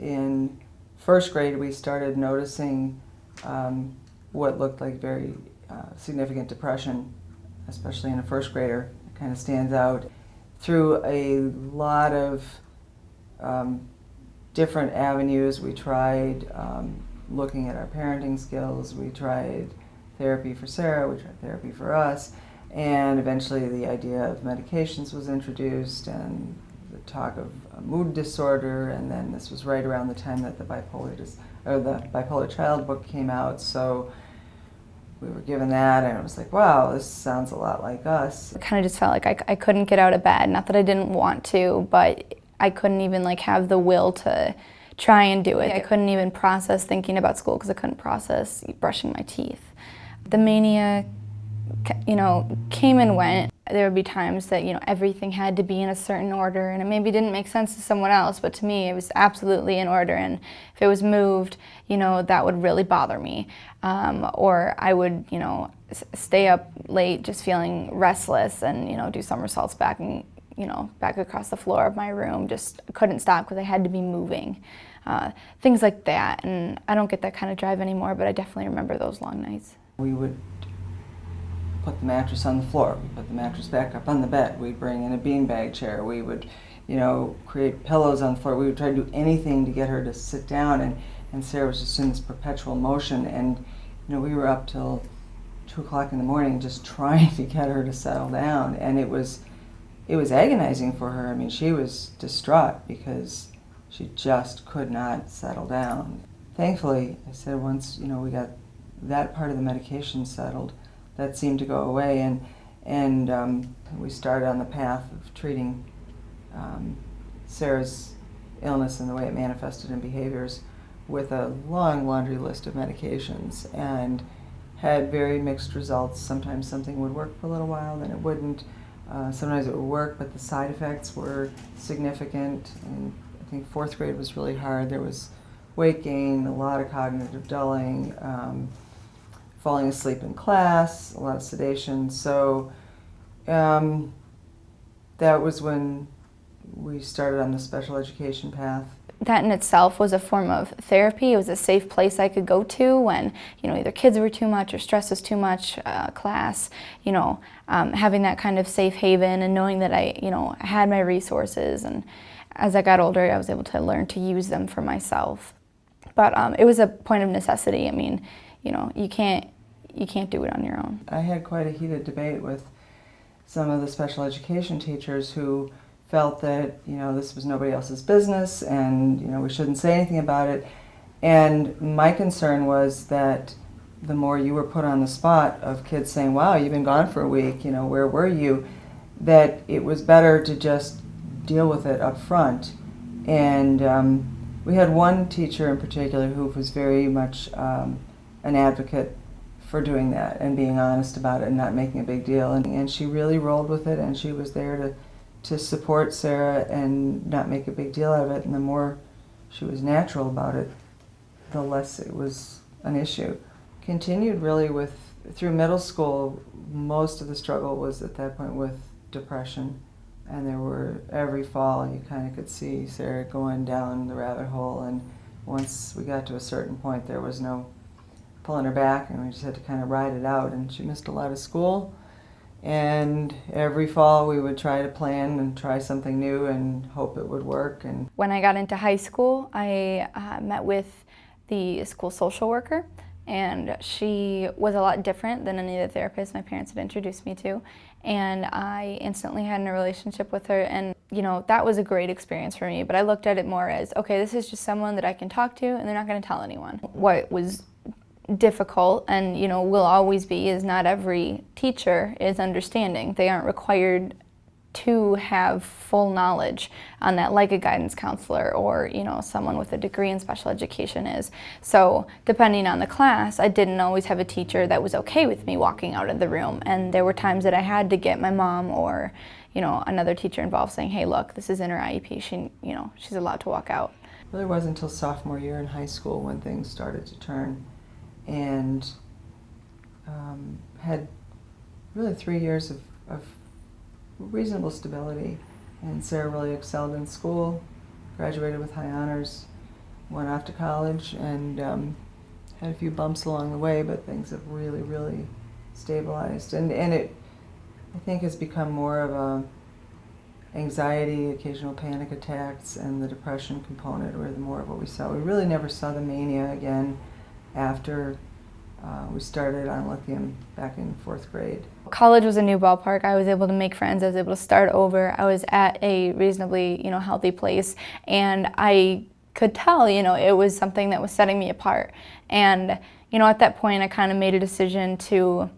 In first grade, we started noticing what looked like very significant depression, especially in a first grader. It kind of stands out. Through a lot of different avenues, we tried looking at our parenting skills, we tried therapy for Sarah, we tried therapy for us, and eventually the idea of medications was introduced and the talk of a mood disorder, and then this was right around the time that the bipolar child book came out, so we were given that and it was like, wow, this sounds a lot like us. I kind of just felt like I couldn't get out of bed, not that I didn't want to, but I couldn't even have the will to try and do it. I couldn't even process thinking about school because I couldn't process brushing my teeth. The mania, came and went. There would be times that, everything had to be in a certain order, and it maybe didn't make sense to someone else, but to me it was absolutely in order, and if it was moved, that would really bother me. Or I would, stay up late just feeling restless and, do somersaults back across the floor of my room, just couldn't stop because I had to be moving. Things like that, and I don't get that kind of drive anymore, but I definitely remember those long nights. We would put the mattress on the floor, we put the mattress back up on the bed, we'd bring in a beanbag chair, we would, create pillows on the floor, we would try to do anything to get her to sit down, and Sarah was just in this perpetual motion, and we were up till 2 o'clock in the morning just trying to get her to settle down, and it was agonizing for her. I mean, she was distraught because she just could not settle down. Thankfully, I said once, we got that part of the medication settled, that seemed to go away, and we started on the path of treating Sarah's illness and the way it manifested in behaviors with a long laundry list of medications, and had very mixed results. Sometimes something would work for a little while, then it wouldn't. Sometimes it would work, but the side effects were significant, and I think 4th grade was really hard. There was weight gain, a lot of cognitive dulling, falling asleep in class, a lot of sedation. So that was when we started on the special education path. That in itself was a form of therapy. It was a safe place I could go to when, either kids were too much or stress was too much, class, having that kind of safe haven and knowing that I had my resources. And as I got older, I was able to learn to use them for myself. But it was a point of necessity. I mean, you can't do it on your own. I had quite a heated debate with some of the special education teachers who felt that, this was nobody else's business and, we shouldn't say anything about it. And my concern was that the more you were put on the spot of kids saying, wow, you've been gone for a week, where were you? That it was better to just deal with it up front. And we had one teacher in particular who was very much an advocate for doing that and being honest about it and not making a big deal. And she really rolled with it, and she was there to support Sarah and not make a big deal out of it. And the more she was natural about it, the less it was an issue. Continued really through middle school, most of the struggle was at that point with depression. And there were, every fall, you kind of could see Sarah going down the rabbit hole. And once we got to a certain point, there was no pulling her back, and we just had to kind of ride it out. And she missed a lot of school. And every fall we would try to plan and try something new and hope it would work. And when I got into high school, I met with the school social worker, and she was a lot different than any of the therapists my parents had introduced me to. And I instantly had a relationship with her, and that was a great experience for me. But I looked at it more as, okay, this is just someone that I can talk to, and they're not going to tell anyone. What was difficult and will always be is not every teacher is understanding. They aren't required to have full knowledge on that like a guidance counselor or someone with a degree in special education is. So depending on the class, I didn't always have a teacher that was okay with me walking out of the room, and there were times that I had to get my mom or another teacher involved saying, hey, look, this is in her IEP, she's allowed to walk out. It really wasn't until sophomore year in high school when things started to turn, and had really 3 years of reasonable stability. And Sarah really excelled in school, graduated with high honors, went off to college and had a few bumps along the way, but things have really, really stabilized. And it, I think, has become more of a anxiety, occasional panic attacks, and the depression component were the more of what we saw. We really never saw the mania again after we started on lithium back in 4th grade. College was a new ballpark. I was able to make friends. I was able to start over. I was at a reasonably, healthy place, and I could tell, it was something that was setting me apart. And, at that point, I kind of made a decision to,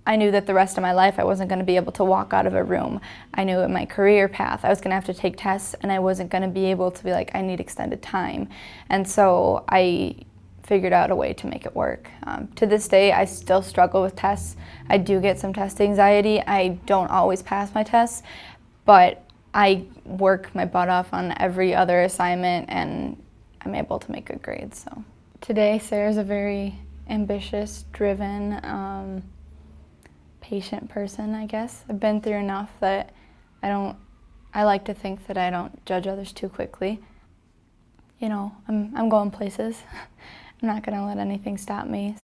I knew that the rest of my life I wasn't going to be able to walk out of a room. I knew in my career path I was going to have to take tests, and I wasn't going to be able to be like, I need extended time. And so I figured out a way to make it work. To this day, I still struggle with tests. I do get some test anxiety. I don't always pass my tests, but I work my butt off on every other assignment, and I'm able to make good grades. So today, Sarah's a very ambitious, driven, patient person, I guess. I've been through enough that I like to think that I don't judge others too quickly. I'm going places. I'm not going to let anything stop me.